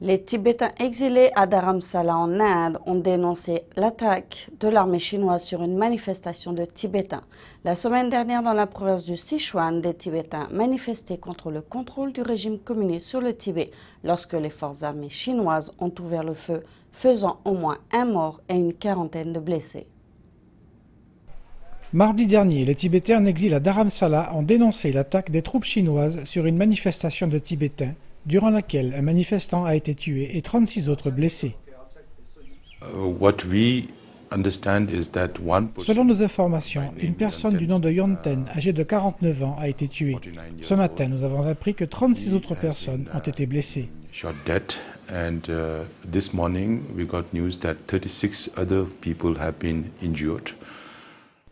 Les Tibétains exilés à Dharamsala en Inde ont dénoncé l'attaque de l'armée chinoise sur une manifestation de Tibétains. La semaine dernière, dans la province du Sichuan, des Tibétains manifestaient contre le contrôle du régime communiste sur le Tibet lorsque les forces armées chinoises ont ouvert le feu, faisant au moins un mort et une quarantaine de blessés. Mardi dernier, les Tibétains en exil à Dharamsala ont dénoncé l'attaque des troupes chinoises sur une manifestation de Tibétains, durant laquelle un manifestant a été tué et 36 autres blessés. Selon nos informations, une personne du nom de Yonten, âgée de 49 ans, a été tuée. Ce matin, nous avons appris que 36 autres personnes ont été blessées.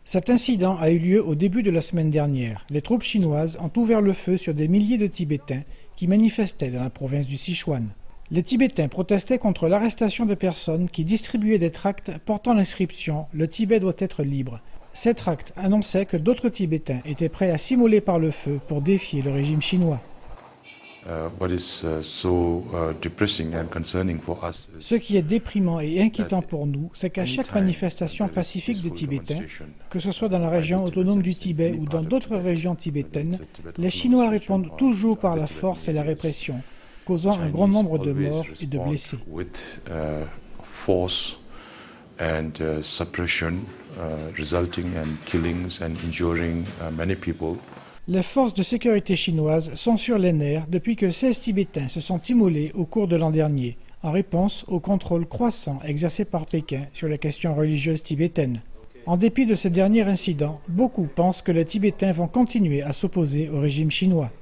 Cet incident a eu lieu au début de la semaine dernière. Les troupes chinoises ont ouvert le feu sur des milliers de Tibétains qui manifestaient dans la province du Sichuan. Les Tibétains protestaient contre l'arrestation de personnes qui distribuaient des tracts portant l'inscription « Le Tibet doit être libre ». Ces tracts annonçaient que d'autres Tibétains étaient prêts à s'immoler par le feu pour défier le régime chinois. Ce qui est déprimant et inquiétant pour nous, c'est qu'à chaque manifestation pacifique des Tibétains, que ce soit dans la région autonome du Tibet ou dans d'autres régions tibétaines, les Chinois répondent toujours par la force et la répression, causant un grand nombre de morts et de blessés. Les forces de sécurité chinoises sont sur les nerfs depuis que 16 Tibétains se sont immolés au cours de l'an dernier, en réponse au contrôle croissant exercé par Pékin sur les questions religieuses tibétaines. En dépit de ce dernier incident, beaucoup pensent que les Tibétains vont continuer à s'opposer au régime chinois.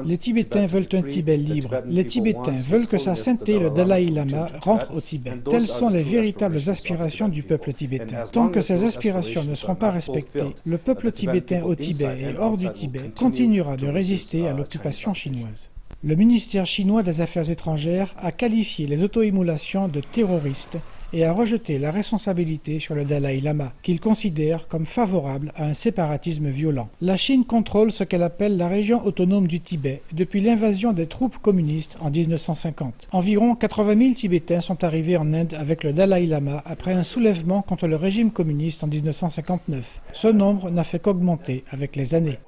Les Tibétains veulent un Tibet libre. Les Tibétains veulent que sa sainteté, le Dalai Lama, rentre au Tibet. Telles sont les véritables aspirations du peuple tibétain. Tant que ces aspirations ne seront pas respectées, le peuple tibétain au Tibet et hors du Tibet continuera de résister à l'occupation chinoise. Le ministère chinois des Affaires étrangères a qualifié les auto-immolations de terroristes et a rejeté la responsabilité sur le Dalai Lama, qu'il considère comme favorable à un séparatisme violent. La Chine contrôle ce qu'elle appelle la région autonome du Tibet depuis l'invasion des troupes communistes en 1950. Environ 80 000 Tibétains sont arrivés en Inde avec le Dalai Lama après un soulèvement contre le régime communiste en 1959. Ce nombre n'a fait qu'augmenter avec les années.